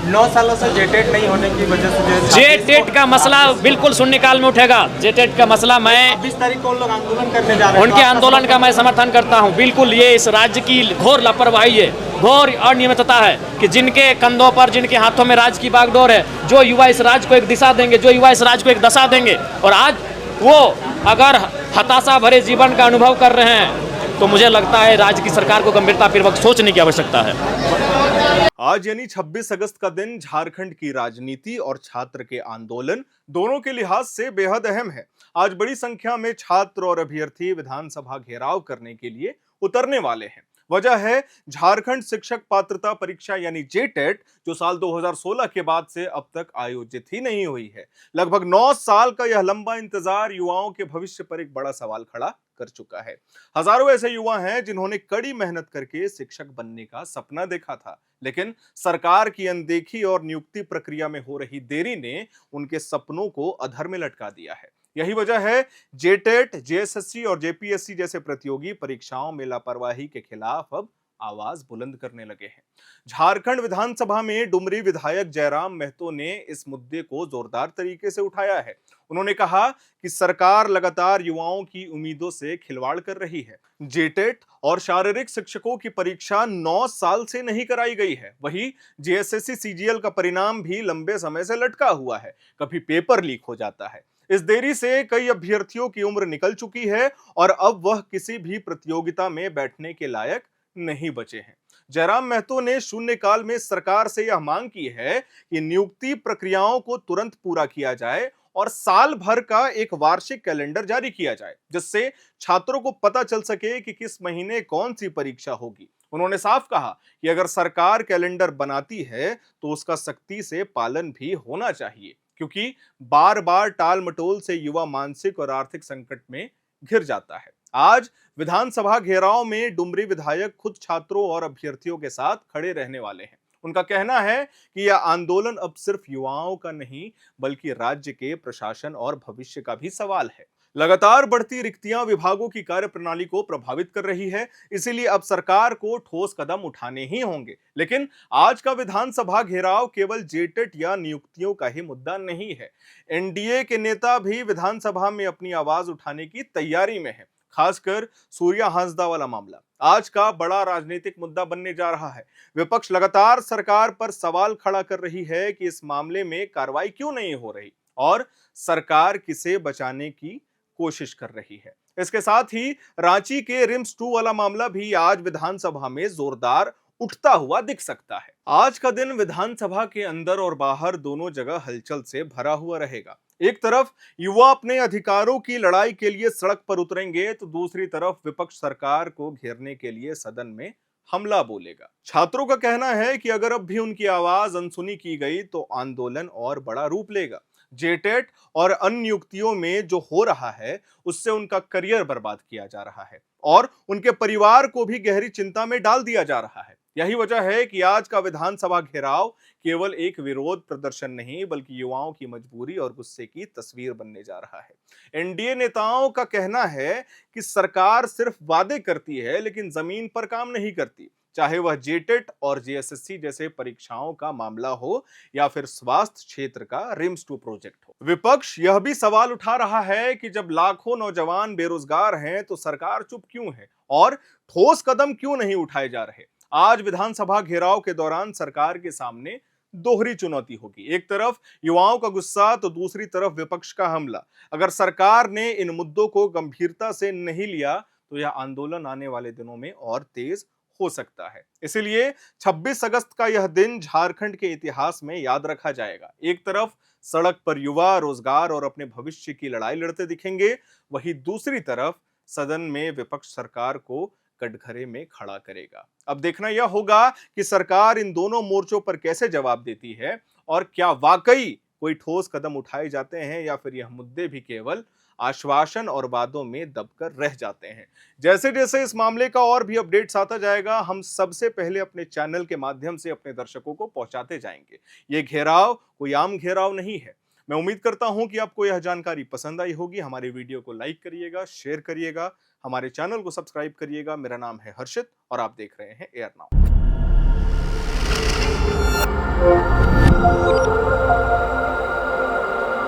9 सालों से जेटेट नहीं होने की वजह से जो जेटेट का मसला बिल्कुल शून्यकाल में उठेगा। जेटेट का मसला मैं 26 तारीख को उन लोग आंदोलन करने जा रहे हैं, उनके आंदोलन का मैं समर्थन करता हूं। बिल्कुल ये इस राज्य की घोर लापरवाही है, घोर अनियमितता है कि जिनके कंधों पर, जिनके हाथों में राज्य की बागडोर है, जो युवा इस राज्य को एक दिशा देंगे, जो युवा इस राज्य को एक दशा देंगे, और आज वो अगर हताशा भरे जीवन का अनुभव कर रहे हैं तो मुझे लगता है राज्य की सरकार को गंभीरतापूर्वक सोचने की आवश्यकता है। आज यानी 26 अगस्त का दिन झारखंड की राजनीति और छात्र के आंदोलन दोनों के लिहाज से बेहद अहम है। आज बड़ी संख्या में छात्र और अभ्यर्थी विधानसभा घेराव करने के लिए उतरने वाले हैं। वजह है झारखंड शिक्षक पात्रता परीक्षा यानी जेटेट, जो साल 2016 के बाद से अब तक आयोजित ही नहीं हुई है। लगभग 9 साल का यह लंबा इंतजार युवाओं के भविष्य पर एक बड़ा सवाल खड़ा कर चुका है। हजारों ऐसे युवा हैं जिन्होंने कड़ी मेहनत करके शिक्षक बनने का सपना देखा था, लेकिन सरकार की अनदेखी और नियुक्ति प्रक्रिया में हो रही देरी ने उनके सपनों को अधर में लटका दिया है। यही वजह है जेटेट, जेएसएससी और जेपीएससी जैसे प्रतियोगी परीक्षाओं में लापरवाही के खिलाफ अब आवाज बुलंद करने लगे हैं। झारखंड विधानसभा में डुमरी विधायक जयराम महतो ने इस मुद्दे को जोरदार तरीके से उठाया है। उन्होंने कहा कि सरकार लगातार युवाओं की उम्मीदों से खिलवाड़ कर रही है। जेटेट और शारीरिक शिक्षकों की परीक्षा 9 साल से नहीं कराई गई है। वहीं जेएसएससी सीजीएल का परिणाम भी लंबे समय से लटका हुआ है, कभी पेपर लीक हो जाता है। इस देरी से कई अभ्यर्थियों की उम्र निकल चुकी है और अब वह किसी भी प्रतियोगिता में बैठने के लायक नहीं बचे हैं। जयराम महतो ने शून्यकाल में सरकार से यह मांग की है कि नियुक्ति प्रक्रियाओं को तुरंत पूरा किया जाए और साल भर का एक वार्षिक कैलेंडर जारी किया जाए, जिससे छात्रों को पता चल सके कि किस महीने कौन सी परीक्षा होगी। उन्होंने साफ कहा कि अगर सरकार कैलेंडर बनाती है तो उसका सख्ती से पालन भी होना चाहिए, क्योंकि बार बार टाल मटोल से युवा मानसिक और आर्थिक संकट में घिर जाता है। आज विधानसभा घेराव में डुमरी विधायक खुद छात्रों और अभ्यर्थियों के साथ खड़े रहने वाले हैं। उनका कहना है कि यह आंदोलन अब सिर्फ युवाओं का नहीं, बल्कि राज्य के प्रशासन और भविष्य का भी सवाल है। लगातार बढ़ती रिक्तियां विभागों की कार्यप्रणाली को प्रभावित कर रही है, इसीलिए अब सरकार को ठोस कदम उठाने ही होंगे। लेकिन आज का विधानसभा घेराव केवल जेटेट या नियुक्तियों का ही मुद्दा नहीं है। एनडीए के नेता भी विधानसभा में अपनी आवाज उठाने की तैयारी में है। खासकर सूर्या हांसदा वाला मामला आज का बड़ा राजनीतिक मुद्दा बनने जा रहा है। विपक्ष लगातार सरकार पर सवाल खड़ा कर रही है कि इस मामले में कार्रवाई क्यों नहीं हो रही और सरकार किसे बचाने की कोशिश कर रही है। इसके साथ ही रांची के रिम्स 2 वाला मामला भी आज विधानसभा में जोरदार उठता हुआ दिख सकता है। आज का दिन विधानसभा के अंदर और बाहर दोनों जगह हलचल से भरा हुआ रहेगा। एक तरफ युवा अपने अधिकारों की लड़ाई के लिए सड़क पर उतरेंगे, तो दूसरी तरफ विपक्ष सरकार को घेरने के लिए सदन में हमला बोलेगा। छात्रों का कहना है कि अगर अब भी उनकी आवाज अनसुनी की गई तो आंदोलन और बड़ा रूप लेगा। जेटेट और अन्य नियुक्तियों में जो हो रहा है उससे उनका करियर बर्बाद किया जा रहा है और उनके परिवार को भी गहरी चिंता में डाल दिया जा रहा है। यही वजह है कि आज का विधानसभा घेराव केवल एक विरोध प्रदर्शन नहीं, बल्कि युवाओं की मजबूरी और गुस्से की तस्वीर बनने जा रहा है। एनडीए नेताओं का कहना है कि सरकार सिर्फ वादे करती है लेकिन जमीन पर काम नहीं करती, चाहे वह जेटेट और जेएसएससी जैसे परीक्षाओं का मामला हो या फिर स्वास्थ्य क्षेत्र का रिम्स 2 प्रोजेक्ट हो। विपक्ष यह भी सवाल उठा रहा है कि जब लाखों नौजवान बेरोजगार हैं तो सरकार चुप क्यों है और ठोस कदम क्यों नहीं उठाए जा रहे। आज विधानसभा घेराव के दौरान सरकार के सामने दोहरी चुनौती होगी। एक तरफ युवाओं का गुस्सा तो दूसरी तरफ विपक्ष का हमला। अगर सरकार ने इन मुद्दों को गंभीरता से नहीं लिया तो यह आंदोलन आने वाले दिनों में और तेज हो सकता है। इसीलिए 26 अगस्त का यह दिन झारखंड के इतिहास में याद रखा जाएगा। एक तरफ सड़क पर युवा रोजगार और अपने भविष्य की लड़ाई लड़ते दिखेंगे, वहीं दूसरी तरफ सदन में विपक्ष सरकार को कटघरे में खड़ा करेगा। अब देखना यह होगा कि सरकार इन दोनों मोर्चों पर कैसे जवाब देती है और क्या वाकई कोई ठोस कदम उठाए जाते हैं या फिर यह मुद्दे भी केवल आश्वासन और वादों में दबकर रह जाते हैं। जैसे जैसे इस मामले का और भी अपडेट्स आता जाएगा, हम सबसे पहले अपने चैनल के माध्यम से अपने दर्शकों को पहुंचाते जाएंगे। ये घेराव कोई आम घेराव नहीं है। मैं उम्मीद करता हूं कि आपको यह जानकारी पसंद आई होगी। हमारे वीडियो को लाइक करिएगा, शेयर करिएगा, हमारे चैनल को सब्सक्राइब करिएगा। मेरा नाम है हर्षित और आप देख रहे हैं एयर नाउ।